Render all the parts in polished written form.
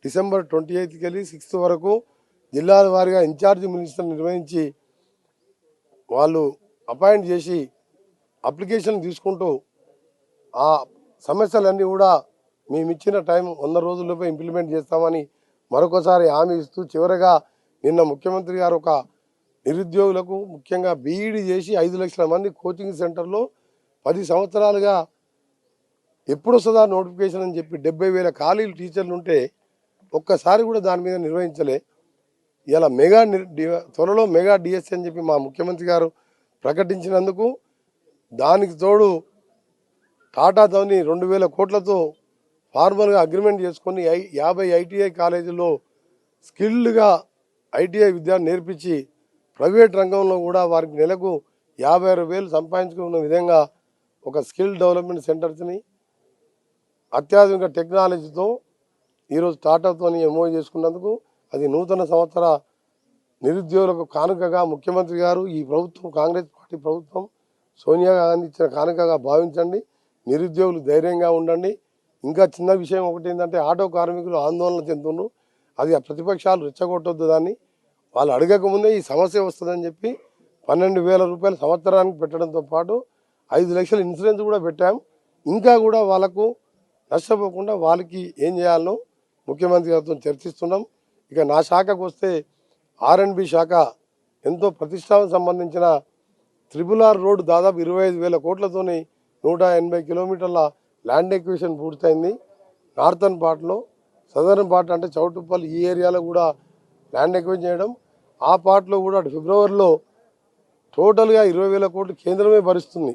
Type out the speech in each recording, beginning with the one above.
December 28కి వెళ్ళి 6 వరకు జిల్లాల వారీగా ఇన్ఛార్జ్ మినిస్టర్ నిర్వహించి వాళ్ళు అపాయింట్ చేసి అప్లికేషన్ తీసుకుంటూ ఆ సమస్యలన్నీ కూడా మేము ఇచ్చిన టైం 100 రోజుల్లోపే ఇంప్లిమెంట్ చేస్తామని మరొకసారి హామీ ఇస్తూ చివరగా నిన్న ముఖ్యమంత్రి గారు ఒక నిరుద్యోగులకు ముఖ్యంగా బీఈడీ చేసి 5 లక్షల మంది కోచింగ్ సెంటర్లో 10 సంవత్సరాలుగా ఎప్పుడు వస్తుందా నోటిఫికేషన్ అని చెప్పి 70,000 ఖాళీలు టీచర్లు ఉంటే ఒక్కసారి కూడా దాని మీద నిర్వహించలే. ఇలా త్వరలో మెగా డిఎస్సి అని చెప్పి మా ముఖ్యమంత్రి గారు ప్రకటించినందుకు దానికి తోడు టాటాతోని 2,000 కోట్లతో ఫార్మల్గా అగ్రిమెంట్ చేసుకొని 50 ఐటీఐ కాలేజీల్లో స్కిల్డ్గా ఐటీఐ విద్య నేర్పించి ప్రైవేట్ రంగంలో కూడా వారికి నెలకు 56,000 సంపాదించుకున్న విధంగా ఒక స్కిల్ డెవలప్మెంట్ సెంటర్స్ని అత్యాధునిక టెక్నాలజీతో ఈరోజు టాటాతో ఎంఓ చేసుకున్నందుకు అది నూతన సంవత్సర నిరుద్యోగులకు కానుకగా ముఖ్యమంత్రి గారు ఈ ప్రభుత్వం కాంగ్రెస్ పార్టీ ప్రభుత్వం సోనియా గాంధీ ఇచ్చిన కానుకగా భావించండి. నిరుద్యోగులు ధైర్యంగా ఉండండి. ఇంకా చిన్న విషయం ఒకటి ఏంటంటే ఆటో కార్మికులు ఆందోళన చెందుతున్నారు. అది ఆ ప్రతిపక్షాలు రెచ్చగొట్టొద్దు, దాన్ని వాళ్ళు అడగకముందే ఈ సమస్య వస్తుందని చెప్పి 12,000 రూపాయలు సంవత్సరానికి పెట్టడంతో పాటు 5 లక్షల ఇన్సూరెన్స్ కూడా పెట్టాం. ఇంకా కూడా వాళ్ళకు నష్టపోకుండా వాళ్ళకి ఏం చేయాలనో ముఖ్యమంత్రి గారితో చర్చిస్తున్నాం. ఇక నా శాఖకు వస్తే R&B శాఖ ఎంతో ప్రతిష్టానికి సంబంధించిన RRR రోడ్డు దాదాపు 25,000 కోట్లతోని 180 కిలోమీటర్ల ల్యాండ్ ఎక్విజిషన్ పూర్తయింది. నార్థన్ పార్ట్లో, సదర్న్ పార్ట్ అంటే చౌటుప్పల్ ఈ ఏరియాలో కూడా ల్యాండ్ ఎక్విజిషన్ చేయడం. ఆ పార్ట్లో కూడా ఫిబ్రవరిలో టోటల్గా 20,000 కోట్లు కేంద్రమే భరిస్తుంది.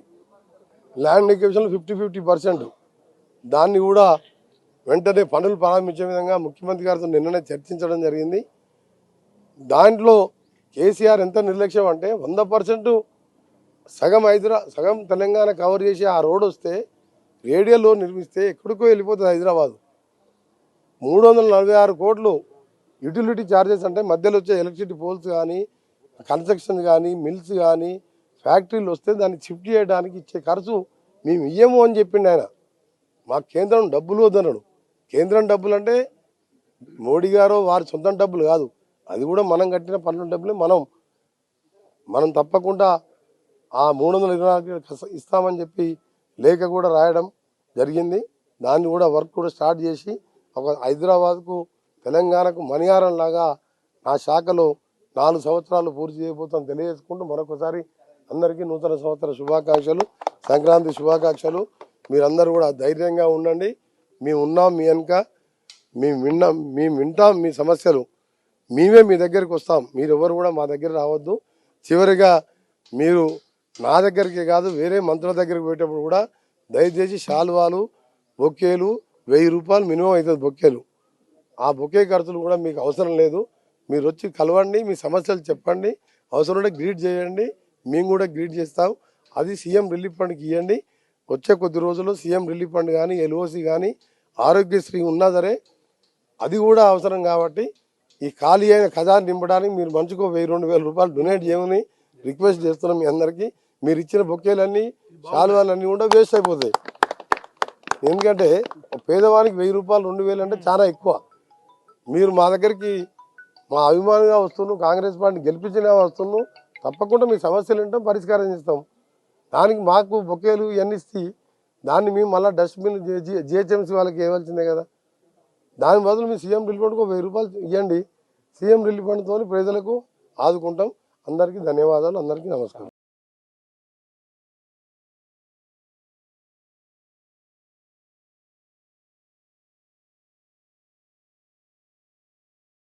ల్యాండ్ ఎక్విజిషన్లో 50-50%. దాన్ని కూడా వెంటనే పనులు ప్రారంభించే విధంగా ముఖ్యమంత్రి గారితో నిన్ననే చర్చించడం జరిగింది. దాంట్లో కేసీఆర్ ఎంత నిర్లక్ష్యం అంటే 100% సగం తెలంగాణ కవర్ చేసి ఆ రోడ్ వస్తే రేడియల్లో నిర్మిస్తే ఎక్కడికో వెళ్ళిపోతుంది హైదరాబాద్. 346 కోట్లు యూటిలిటీ ఛార్జెస్ అంటే మధ్యలో వచ్చే ఎలక్ట్రిసిటీ పోల్స్ కానీ, కన్స్ట్రక్షన్ కానీ, మిల్స్ కానీ, ఫ్యాక్టరీలు వస్తే దాన్ని షిఫ్ట్ చేయడానికి ఇచ్చే ఖర్చు మేము ఇయ్యము అని చెప్పిండు ఆయన. మాకు కేంద్రం డబ్బులు వద్దన్నాడు. కేంద్రం డబ్బులు అంటే మోడీ గారు వారి సొంతం డబ్బులు కాదు, అది కూడా మనం కట్టిన పన్నుల డబ్బులే. మనం తప్పకుండా ఆ 324 ఇస్తామని చెప్పి లేఖ కూడా రాయడం జరిగింది. దాన్ని కూడా వర్క్ కూడా స్టార్ట్ చేసి ఒక హైదరాబాద్కు తెలంగాణకు మణిహారం లాగా నా శాఖలో 4 సంవత్సరాలు పూర్తి చేయబోతాం తెలియజేసుకుంటూ మరొకసారి అందరికీ నూతన సంవత్సర శుభాకాంక్షలు, సంక్రాంతి శుభాకాంక్షలు. మీరందరూ కూడా ధైర్యంగా ఉండండి. మేము ఉన్నాం మీ వెనుక, మేము వింటాం మీ సమస్యలు, మేమే మీ దగ్గరికి వస్తాం. మీరు ఎవరు కూడా మా దగ్గర రావద్దు. చివరిగా మీరు నా దగ్గరికి కాదు వేరే మంత్రుల దగ్గరికి పోయేటప్పుడు కూడా దయచేసి శాలువాలు, బొకేలు 1000 రూపాయలు మినిమం అవుతుంది బొకేలు. ఆ బొకే ఖర్చులు కూడా మీకు అవసరం లేదు. మీరు వచ్చి కలవండి, మీ సమస్యలు చెప్పండి, అవసరం ఉంటే గ్రీట్ చేయండి, మేము కూడా గ్రీట్ చేస్తాం. అది సీఎం రిలీఫ్ ఫండ్కి ఇవ్వండి. వచ్చే కొద్ది రోజుల్లో సీఎం రిలీఫ్ ఫండ్ కానీ, ఎల్ఓసి కానీ, ఆరోగ్యశ్రీ ఉన్నా సరే అది కూడా అవసరం. కాబట్టి ఈ ఖాళీ అయిన ఖజానా నింపడానికి మీరు మంచుకో 1000-2000 రూపాయలు డొనేట్ చేయమని రిక్వెస్ట్ చేస్తున్నాం మీ అందరికీ. మీరు ఇచ్చిన బొకేలన్నీ, శాలువాలన్నీ కూడా వేస్ట్ అయిపోతాయి. ఎందుకంటే పేదవానికి 1000 రూపాయలు 2000 అంటే చాలా ఎక్కువ. మీరు మా దగ్గరికి మా అభిమానిగా వస్తున్నాం, కాంగ్రెస్ పార్టీ గెలిపించినా వస్తున్నాం, తప్పకుండా మీ సమస్యలు ఏంటో పరిష్కారం చేస్తాం. దానికి మాకు బొకేలు ఇవన్నీ ఇస్తే దాన్ని మేము మళ్ళీ డస్ట్బిన్ జిహెచ్ఎంసీ వాళ్ళకి ఇవ్వాల్సిందే కదా. దాని బదులు మీ సీఎం రిలీఫ్ ఫండ్కు 1000 రూపాయలు ఇవ్వండి. సీఎం రిలీఫ్ ఫండ్తో ప్రజలకు ఆదుకుంటాం. అందరికీ ధన్యవాదాలు, అందరికీ నమస్కారం.